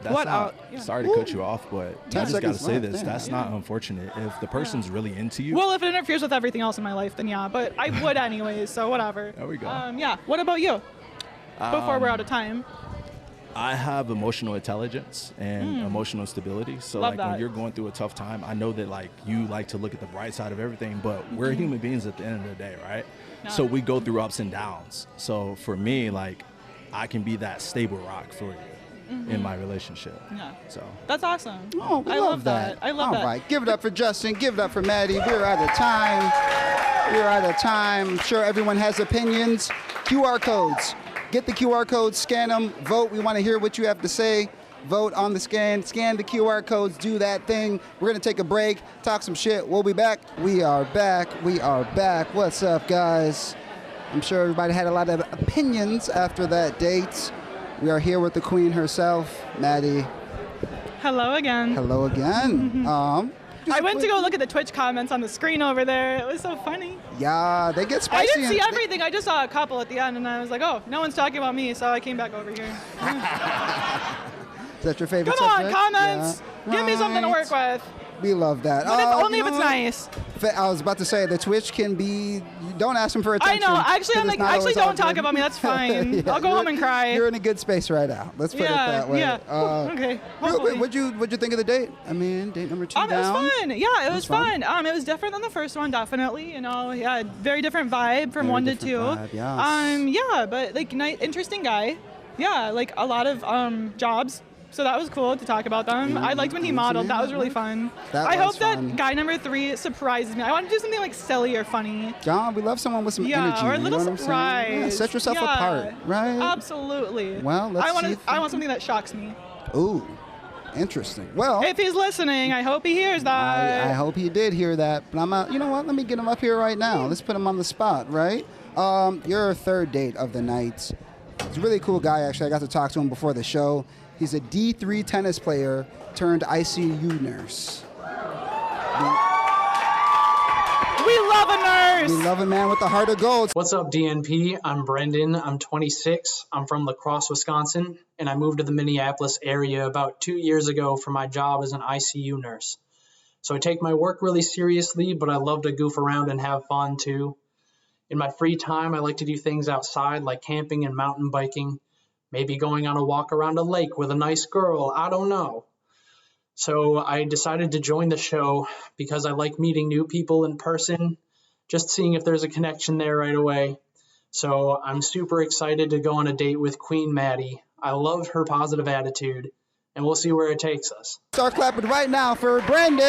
That's what not, yeah. sorry to cut you off, but I 10 just got to seconds say left, this. yeah. That's not unfortunate. If the person's really into you, Well, if it interferes with everything else in my life, then yeah. But I would anyways. So whatever. There we go. Yeah. What about you? Before we're out of time. I have emotional intelligence and emotional stability. So Love like that. when you're going through a tough time, I know that like you like to look at the bright side of everything, but we're human beings at the end of the day, right? Yeah. So we go through ups and downs. So for me, like I can be that stable rock for you in my relationship. Yeah. So That's awesome. Oh, we I love love that. I love All that. right, give it up for Justin. Give it up for Maddie. We're out of time. I'm sure everyone has opinions. QR codes. Get the QR codes, scan them, vote. We want to hear what you have to say. Vote on the scan the QR codes, do that thing. We're going to take a break, talk some shit. We'll be back. We are back. What's up, guys? I'm sure everybody had a lot of opinions after that date. We are here with the queen herself, Maddie. Hello again. Hello again. I went to go look at the Twitch comments on the screen over there. It was so funny. Yeah, they get spicy. I didn't see and everything. I just saw a couple at the end, and I was like, oh, no one's talking about me, so I came back over here. Is that your favorite Come on, subject? comments. Yeah. Give me something to work with. We love that. But it's only you if it's know what? nice. I was about to say the Twitch can be. Don't ask them for I attention. know. Actually, 'cause I'm it's like, not actually, always all don't talk good. about me. That's fine. Yeah, I'll go home and cry. You're in a good space right now. Let's put it that way. Yeah. Okay. Hopefully. What'd you think of the date? I mean, date number 2 It was down. fun. Yeah, it was fun? fun. It was different than the first one, definitely. You know, yeah, very different vibe from Very 1 to different 2. vibe, yes. Yeah, but like, interesting guy. Yeah, like a lot of jobs. So that was cool to talk about them. I liked when he modeled. That was really fun. I was hope fun. that guy number 3 surprises me. I want to do something like silly or funny. John, we love someone with some Yeah, energy. or a you little know what I'm saying? surprise. Yeah, set yourself Yeah. apart, right? Absolutely. Well, let's see if I want something that shocks me. Ooh, interesting. Well, If he's listening, I hope he hears that. I hope he did hear that. But you know what? Let me get him up here right now. Let's put him on the spot, right? Your third date of the night. He's a really cool guy, actually. I got to talk to him before the show. He's a D3 tennis player turned ICU nurse. We love a nurse. We love a man with a heart of gold. What's up, DNP? I'm Brendan. I'm 26. I'm from La Crosse, Wisconsin, and I moved to the Minneapolis area about 2 years ago for my job as an ICU nurse. So I take my work really seriously, but I love to goof around and have fun too. In my free time, I like to do things outside like camping and mountain biking, maybe going on a walk around a lake with a nice girl, I don't know. So I decided to join the show because I like meeting new people in person, just seeing if there's a connection there right away. So I'm super excited to go on a date with Kween Maddie. I love her positive attitude, and we'll see where it takes us. Start clapping right now for Brendan.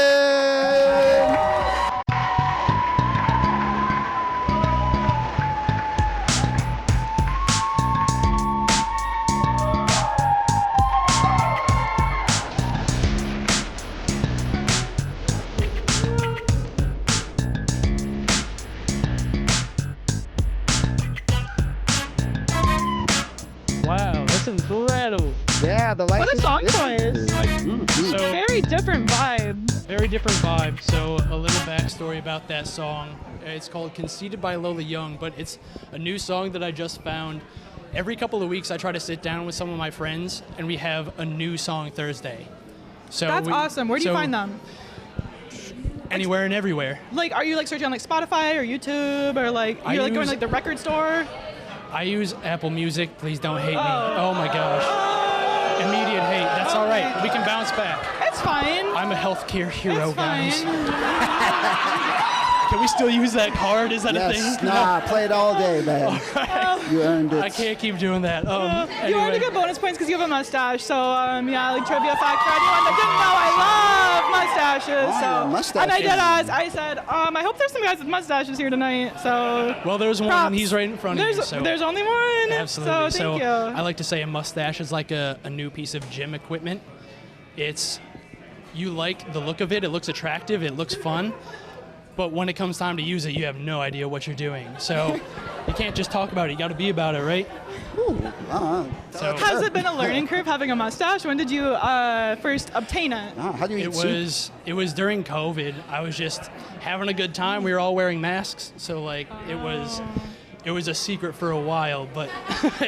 Wow, that's incredible. Yeah, the light. What a song choice. So Very different vibe. very different vibe. So a little backstory about that song. It's called Conceited by Lola Young, but it's a new song that I just found. Every couple of weeks I try to sit down with some of my friends and we have a new song Thursday. So That's awesome. Where do you find them? Anywhere and everywhere. Like, are you like searching on like Spotify or YouTube or like I you're like going use- to like the record store? I use Apple Music. Please don't hate me. Oh my gosh. Immediate hate. That's all right. We can bounce back. It's fine. I'm a healthcare hero, It's fine. guys. Can we still use that card? Is that a thing? Yes, nah, play it all day, man. You earned it. I can't keep doing that. You Anyway. already get bonus points because you have a mustache. So yeah, like trivia fact for anyone that didn't know, I love mustaches. Oh, So yeah, mustaches. and I did ask. I said, I hope there's some guys with mustaches here tonight. So Well, there's one, props. and he's right in front of you. So. There's only one. Absolutely. So thank you. I like to say a mustache is like a new piece of gym equipment. You like the look of it. It looks attractive. It looks fun. But when it comes time to use it, you have no idea what you're doing. So you can't just talk about it. You got to be about it, right? So Has it been a learning curve having a mustache? When did you first obtain it? How do you eat soup? it was during COVID. I was just having a good time. We were all wearing masks, so like it was a secret for a while, but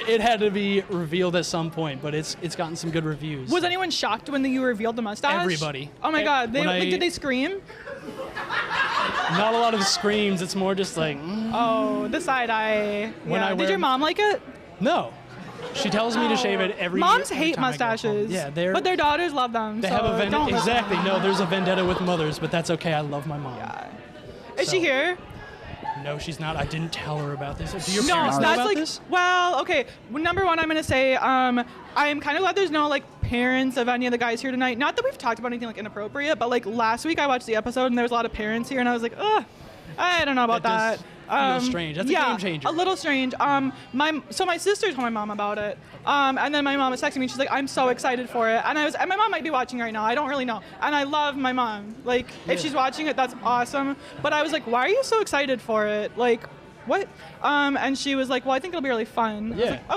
it had to be revealed at some point. But it's gotten some good reviews. Was anyone shocked when you revealed the mustache? Everybody. Oh my God! Did they scream? Not a lot of screams. It's more just like. Oh, the side eye. Did your mom like it? No. She tells me to shave it every. Moms every hate time I go home. mustaches. Yeah, but their daughters love them. They so have a vendetta. don't listen. Exactly. No, there's a vendetta with mothers, but that's okay. I love my mom. Yeah. Is she here? No, she's not. I didn't tell her about this. Do your No, parents know that's about like. this? Well, okay. Number one, I'm gonna say I am kind of glad there's no like parents of any of the guys here tonight. Not that we've talked about anything like inappropriate, but like last week I watched the episode and there was a lot of parents here, and I was like, ugh, I don't know about that. Feels strange. That's a game changer. A little strange. My sister told my mom about it, and then my mom was texting me. She's like, "I'm so excited for it," and my mom might be watching right now. I don't really know, and I love my mom. Like, if she's watching it, that's awesome. But I was like, "Why are you so excited for it?" Like, what? And she was like, well, I think it'll be really fun. Yeah. I was like,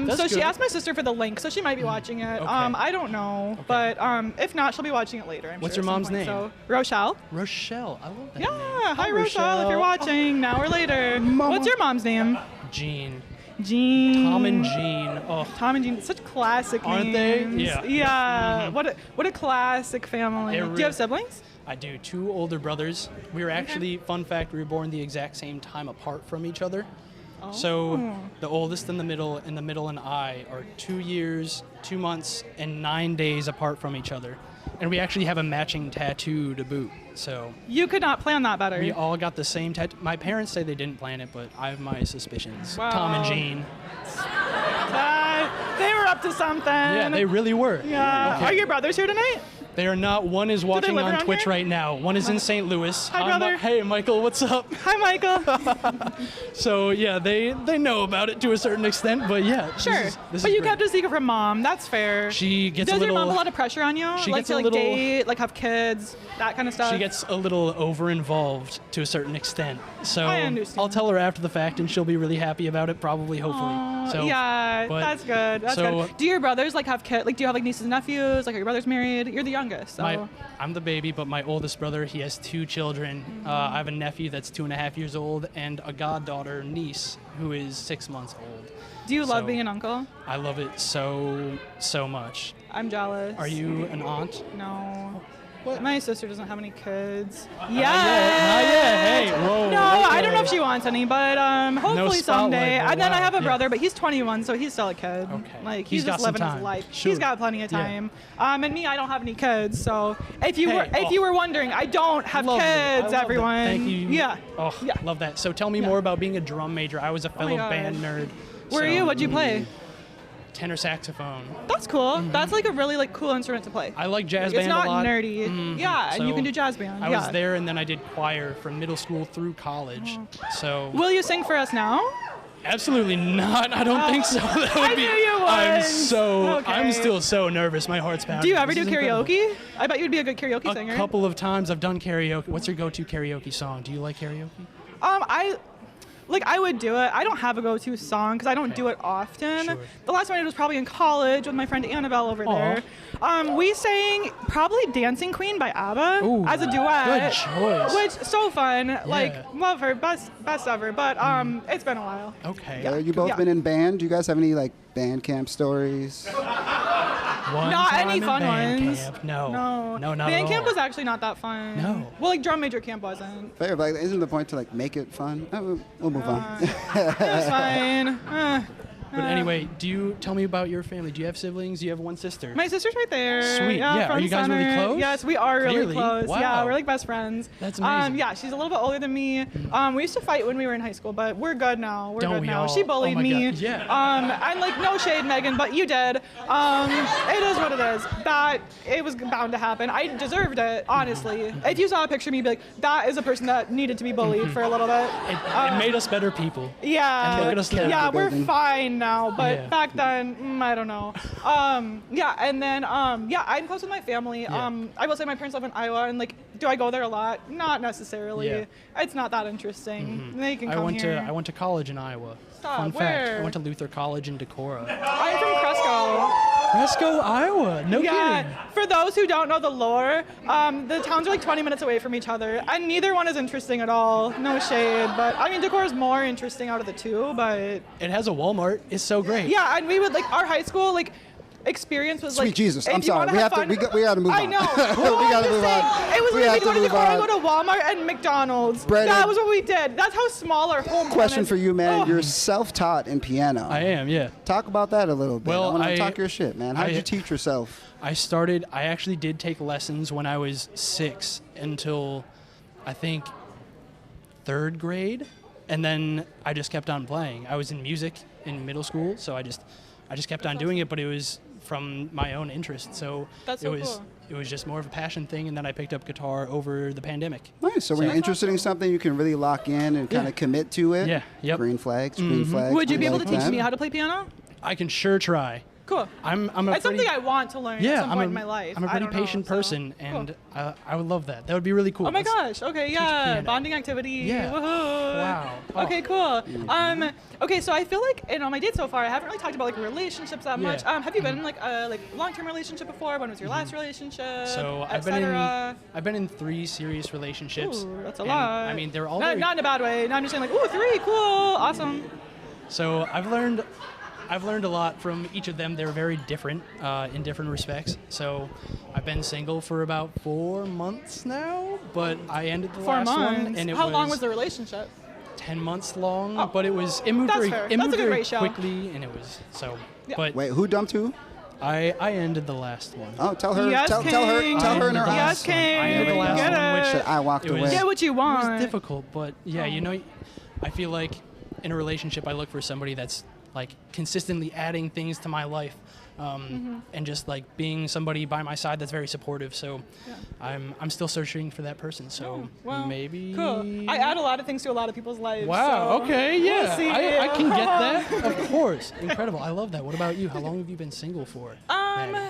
okay. So she asked my sister for the link, so she might be watching it. Okay. I don't know, but if not, she'll be watching it later. What's sure, your at some mom's point. name? So Rochelle. Rochelle. I love that Yeah. name. Hi, Rochelle. If you're watching, now or later. Mama. What's your mom's name? Jean. Jean. Tom and Jean. Oh. Tom and Jean. Such classic Aren't they? names. Yeah. Yeah. What a classic family. Do you have siblings? I do. 2 older brothers. We were actually, fun fact, we were born the exact same time apart from each other. Oh. So the oldest and the middle and I are 2 years, 2 months, and 9 days apart from each other. And we actually have a matching tattoo to boot. So you could not plan that better. We all got the same tattoo. My parents say they didn't plan it, but I have my suspicions. Wow. Tom and Jean. They were up to something. Yeah, they really were. Yeah. Okay. Are your brothers here tonight? They are not. One is watching live on around Twitch here? right now. One is in St. Louis. Hi, brother. Hey, Michael, what's up? Hi, Michael. So, yeah, they know about it to a certain extent, but yeah. Sure. This But is you great. kept a secret from mom. That's fair. She gets Does a little... your mom a lot of pressure on you? She like gets to a like little... date, like have kids, that kind of stuff? She gets a little over-involved to a certain extent. So I understand. I'll tell her after the fact, and she'll be really happy about it, probably, hopefully. So, yeah, but- that's good. That's so- good. Do your brothers like have kids? Like, do you have like nieces and nephews? Like, are your brothers married? You're the youngest, so. I'm the baby, but my oldest brother, he has 2 children. I have a nephew that's 2.5 years old, and a goddaughter, niece, who is 6 months old. Do you love So, being an uncle? I love it so much. I'm jealous. Are you an aunt? No. My sister doesn't have any kids. Not yet. Hey, whoa. No, I don't know if she wants any, but hopefully spotlight, someday. but And then I wow, have a yeah. brother, but he's 21, so he's still a kid. Okay. Like He's he's got just some living his time. life. Sure. He's got plenty of Yeah. time. And me, I don't have any kids. So if you Hey, were wondering, I don't have Lovely. I kids. love that. Everyone. Thank you. Yeah. Oh, Yeah. love that. So tell me more about being a drum major. I was a fellow God. band nerd. Where are you? What'd you play? Tenor saxophone. That's cool. That's like a really like cool instrument to play. I like jazz It's band not a lot. nerdy. Yeah, and you So can do jazz band. I yeah. was there, and then I did choir from middle school through college. So Will you sing for us now? absolutely not. I don't think so. That would I be. knew you would. I'm Okay. still so nervous. My heart's pounding. Do you ever This do is incredible. karaoke? I bet you'd be a good karaoke singer. A couple of times I've done karaoke. What's your go-to karaoke song? Do you like karaoke? I would do it. I don't have a go-to song because I don't do it often. Sure. The last one I did was probably in college with my friend Annabelle over there. We sang probably Dancing Queen by ABBA Ooh, as a duet. good choice. Which so fun. Yeah. Like love her, best ever. But it's been a while. Okay. You both Yeah. been in band? Do you guys have any like band camp stories? One Not time any in fun band ones. camp. No, not Band at camp all. was actually not that fun. No. Well, like drum major camp wasn't. Fair, but isn't the point to like make it fun? We'll move on. It was fine. But anyway, tell me about your family? Do you have siblings? Do you have one sister? My sister's right there. Sweet. Yeah. Are you guys really close? Yes, we are really Clearly. close. Wow. Yeah, we're like best friends. That's amazing. Yeah, she's a little bit older than me. We used to fight when we were in high school, but we're good now. We're Don't good we now. all? She bullied Oh my me. God. Yeah. And like, no shade, Megan, but you did. It is what it is. That it was bound to happen. I deserved it, honestly. If you saw a picture of me, you'd be like, that is a person that needed to be bullied for a little bit. It made us better people. Yeah. And look at us now. Yeah, we're fine now, but Yeah. back then, I don't know. Yeah, and then yeah, I'm close with my family. I will say my parents live in Iowa, and like, do I go there a lot? Not necessarily. Yeah. It's not that interesting. They can come here. I went to college in Iowa. Stop, Fun fact. where? I went to Luther College in Decorah. I'm from Cresco. Cresco, Iowa. No Yeah, kidding. for those who don't know the lore, the towns are like 20 minutes away from each other, and neither one is interesting at all. No shade, but I mean, Decorah is more interesting out of the two, but It has a Walmart. It's so great. yeah, and we would like our high school like experience was Sweet like. Jesus, if I'm you sorry. wanna We have have to. fun- We got to move on. I know. We got to move on. It was We like have we to go to move Decorah, on. go to Walmart and McDonald's. Brennan. That was what we did. That's how small our home. Question for you, man. Oh. You're self-taught in piano. I am, yeah. Talk about that a little bit. Well, I want to I- talk your shit, man. How did I- you teach yourself? I actually did take lessons when I was 6 until I think 3rd grade. And then I just kept on playing. I was in music in middle school, so I just kept on doing it, but it was from my own interest. So, That's it so was cool. it was just more of a passion thing, and then I picked up guitar over the pandemic. Nice. So, when you're interested in something, you can really lock in and kind of commit to it. Yeah. Yep. Green flags. Green flags. Would you be we able like to teach that. me how to play piano? I can sure try. Cool. I'm a It's pretty, something I want to learn at some point in my life. I'm a I pretty don't know, patient so- person, Cool. and I would love that. That would be really cool. Oh my Let's- gosh. Okay, yeah. piano. Bonding activity. Yeah. Woohoo. Wow. Oh. Okay, cool. Okay, so I feel like on my dates so far, I haven't really talked about like relationships that much. Yeah. Have you been in like a long-term relationship before? When was your last relationship? So I've been in 3 serious relationships. Ooh, that's a and, lot. I mean, they're all not, very, not in a bad way. No, I'm just saying like, ooh, 3, cool, awesome. So I've learned a lot from each of them. They're very different in different respects. So I've been single for about 4 months now, but I ended the 4 last months. one, and it How was long was the relationship? 10 months long. Oh, but it moved that's very, fair. it That's moved a good very ratio. quickly, and it was so. Yeah. But Wait, who dumped who? I ended the last one. Oh, tell her. Yes, tell her. King. Tell her in her Yes, eyes. King. I ended the last Get one, it. which Said I walked it was- away. Get what you It want. was difficult, but yeah, you know, I feel like in a relationship, I look for somebody that's like consistently adding things to my life, and just like being somebody by my side that's very supportive. So I'm still searching for that person. So Well, maybe. Cool. I add a lot of things to a lot of people's lives. Wow. so Okay. we'll Yeah. see. I can get that. Of course. Incredible. I love that. What about you? How long have you been single for? Maddie?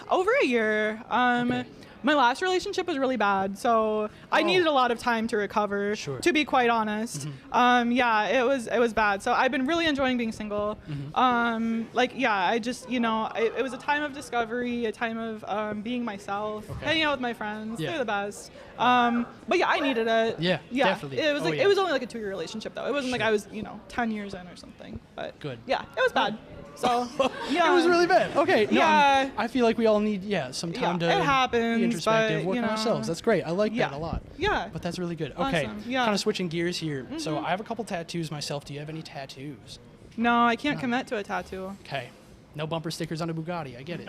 Over a year. Okay. My last relationship was really bad, so I needed a lot of time to recover. Sure. To be quite honest, yeah, it was bad. So I've been really enjoying being single. I just it was a time of discovery, a time of being myself, hanging out with my friends. Yeah. They're the best. But yeah, I needed it. Yeah, definitely. It was Oh, like yeah. it was only like a 2-year relationship though. It wasn't like I was 10 years in or something. But Good. Yeah, it was bad. So yeah, It was really bad. Okay. No, Yeah. I feel like we all need some time to it happens, be introspective, but, work on ourselves. That's great. I like that a lot. Yeah. But that's really good. Okay. Awesome. Yeah. Kind of switching gears here. So I have a couple tattoos myself. Do you have any tattoos? No, I can't commit to a tattoo. Okay. No bumper stickers on a Bugatti. I get it.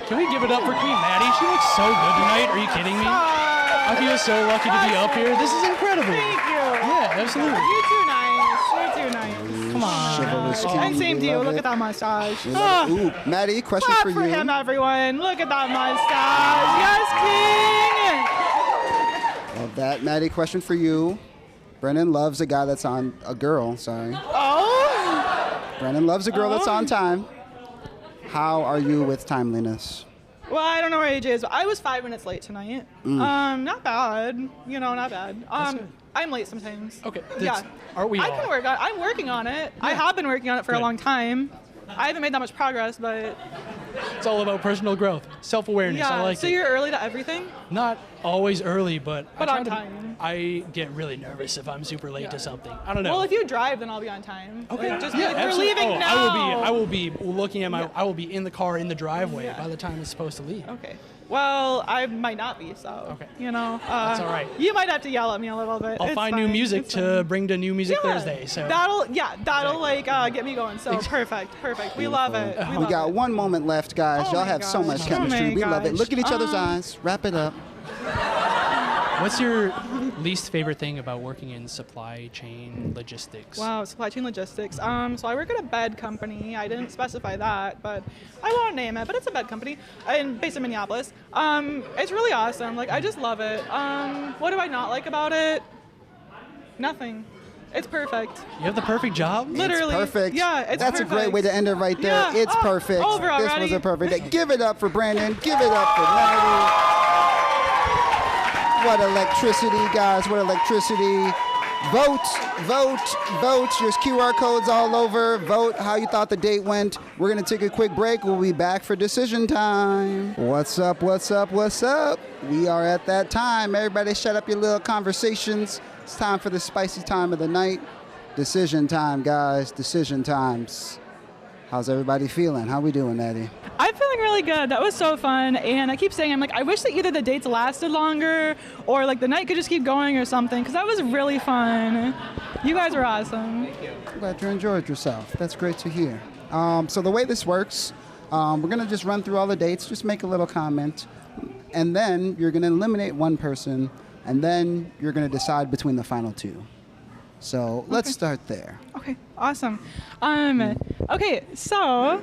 Can we give it up for Kween Maddie? She looks so good tonight. Are you kidding me? I feel so lucky to be up here. This is incredible. Thank you. Yeah, absolutely. You're too nice. You're too nice. Come on. Chivalrous king. And same we to you. love Look it. at that mustache. We love it. Ooh, Maddie, question Clap for for you. him, everyone. Look at that mustache. Yes, King. Love that. Maddie, question for you. Brennan loves a guy that's on a girl. Sorry. Oh. Brennan loves a girl that's on time. How are you with timeliness? Well, I don't know where AJ is, but I was 5 minutes late tonight. Not bad. Not bad. I'm late sometimes. Okay. Yeah. Are we I all? can work on. I'm working on it. I have been working on it for a Good. long time. I haven't made that much progress, but It's all about personal growth, self-awareness. Yeah. I like So it. you're early to everything? Not always early, but I try on to- time. I get really nervous if I'm super late to something. I don't know. Well, if you drive, then I'll be on time. Okay. Like, just be like, we're absolutely. leaving Oh, now. I will be looking at my. I will be in the car in the driveway by the time it's supposed to leave. Okay. Well, I might not be, so Okay. you know. That's all right. You might have to yell at me a little bit. I'll It's find new fine. music It's to fine. bring to New Music Yeah, Thursday. So that'll like get me going. So perfect. We love it. We love got it. one moment left, guys. Oh Y'all my have so much gosh. chemistry. Oh my We love it. gosh. Look at each other's eyes. Wrap it up. what's your least favorite thing about working in supply chain logistics? Wow, supply chain logistics. So I work at a bed company. I didn't specify that, but I won't name it. But it's a bed company based in Minneapolis. It's really awesome. Like I just love it. What do I not like about it? Nothing. It's perfect. You have the perfect job? Literally. Perfect. Yeah, it's That's perfect. a great way to end it right there. Yeah. It's perfect. Over This already. was a perfect day. Give it up for Brandon. Give it up for Maddie. What electricity, guys. What electricity. Vote, vote, vote. There's QR codes all over. Vote how you thought the date went. We're going to take a quick break. We'll be back for decision time. What's up, what's up, what's up? We are at that time. Everybody shut up your little conversations. It's time for the spicy time of the night. Decision time, guys. Decision times. How's everybody feeling? How we doing, Maddie? I'm feeling really good. That was so fun. And I keep saying, I'm like, I wish that either the dates lasted longer or like the night could just keep going or something because that was really fun. You guys were awesome. I'm glad you enjoyed yourself. That's great to hear. So the way this works, we're going to just run through all the dates, just make a little comment, and then you're going to eliminate one person, and then you're going to decide between the final two. So let's start there. Okay, awesome. Okay, so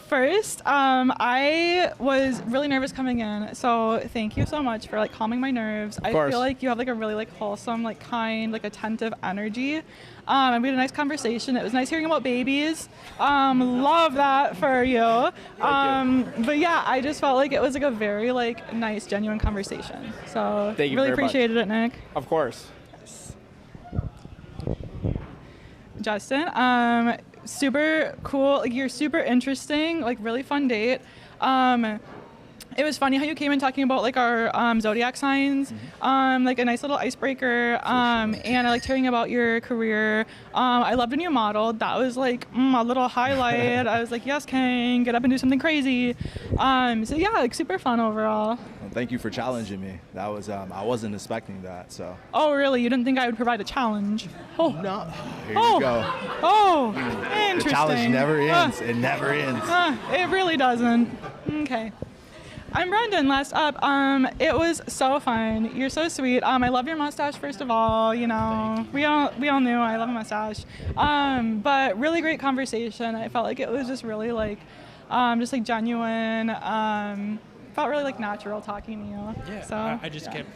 first, I was really nervous coming in, so thank you so much for like calming my nerves. I course. feel like you have like a really like wholesome, like kind, like attentive energy. And we had a nice conversation. It was nice hearing about babies. Love that for you. But yeah, I just felt like it was like a very like nice, genuine conversation. So Thank you really very much. appreciated it, Nick. Of course. Justin, super cool. Like you're super interesting. Like really fun date. It was funny how you came in talking about like our zodiac signs, like a nice little icebreaker. And I liked hearing about your career. I loved when you modeled. That was like a little highlight. I was like, yes, Kang, get up and do something crazy. So yeah, like super fun overall. Well, thank you for challenging me. That was I wasn't expecting that. So. Oh really? You didn't think I would provide a challenge? Oh No. Here Oh. you go. Oh, The interesting. challenge never ends. It never ends. It really doesn't. Okay. I'm Brendan, last up. It was so fun. You're so sweet. I love your mustache, first of all. You know, we all knew I love a mustache. But really great conversation. I felt like it was just really like, just like genuine. Felt really like natural talking to you. Yeah, So I just kept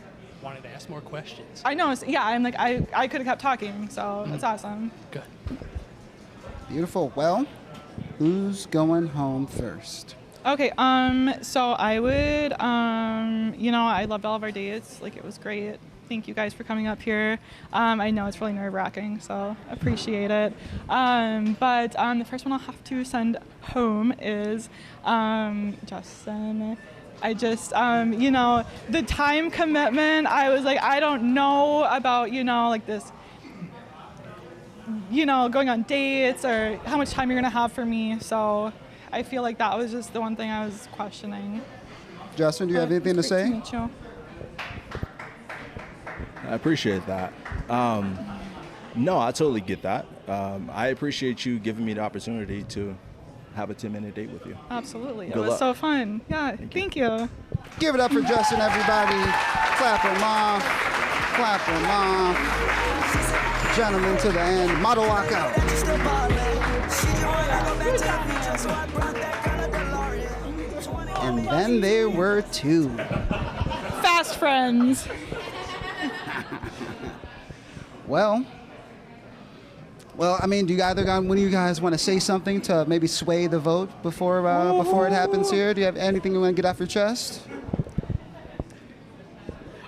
wanting to ask more questions. I know. Yeah, I'm like I could have kept talking. So that's awesome. Good. Beautiful. Well, who's going home first? Okay, so I would, I loved all of our dates. Like, it was great. Thank you guys for coming up here. I know it's really nerve-wracking, so appreciate it. But the first one I'll have to send home is Justin. I just, the time commitment, I was like, I don't know about, like this, going on dates or how much time you're going to have for me, so... I feel like that was just the one thing I was questioning. Justin, do you have But anything to it's great say? meet you. I appreciate that. No, I totally get that. I appreciate you giving me the opportunity to have a 10-minute date with you. Absolutely. It Good was luck. so fun. Yeah, thank you. Give it up for Justin, everybody. Clap him off. Clap him off. Gentlemen to the end. Model walk out. And then there were two. Fast friends. Well, I mean, do you either one of you guys want to say something to maybe sway the vote before it happens here? Do you have anything you want to get off your chest?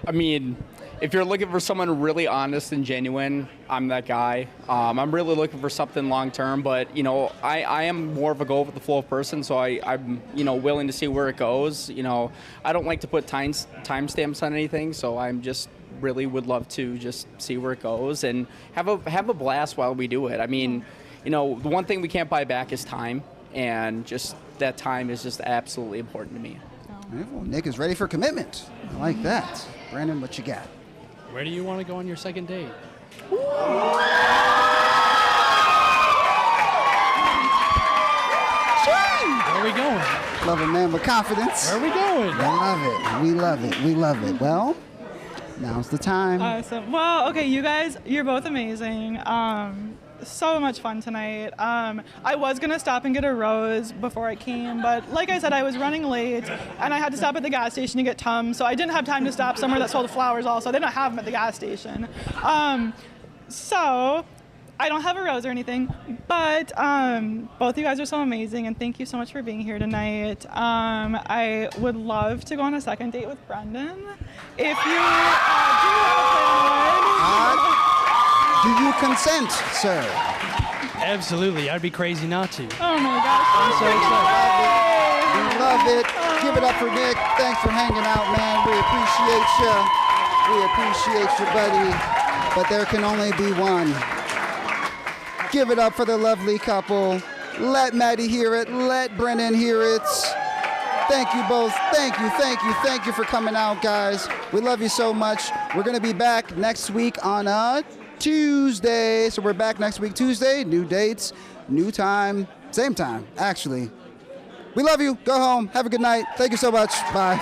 I mean, if you're looking for someone really honest and genuine, I'm that guy. I'm really looking for something long term, but you know, I am more of a go with the flow person, so I'm you know, willing to see where it goes. You know, I don't like to put timestamps on anything, so I'm just really would love to just see where it goes and have a blast while we do it. I mean, you know, the one thing we can't buy back is time, and just that time is just absolutely important to me. Well, Nick is ready for commitment. I like that. Brandon, what you got? Where do you want to go on your second date? Where are we going? Love a man with confidence. Where are we going? We love it. We love it. We love it. Well, now's the time. Awesome. Well, okay, you guys, you're both amazing. So much fun tonight. I was gonna stop and get a rose before I came, but like I said, I was running late and I had to stop at the gas station to get Tums, so I didn't have time to stop somewhere that sold flowers also. They don't have them at the gas station. So I don't have a rose or anything, but both you guys are so amazing, and thank you so much for being here tonight. I would love to go on a second date with Brendan. If you do have a plan one. Do you consent, sir? Absolutely. I'd be crazy not to. Oh my gosh. I'm so excited. We love it. Give it up for Nick. Thanks for hanging out, man. We appreciate you. We appreciate you, buddy. But there can only be one. Give it up for the lovely couple. Let Maddie hear it. Let Brennan hear it. Thank you both. Thank you, thank you, thank you for coming out, guys. We love you so much. We're going to be back next week on Tuesday. So we're back next week, Tuesday. New dates, new time, same time, actually. We love you. Go home. Have a good night. Thank you so much. Bye.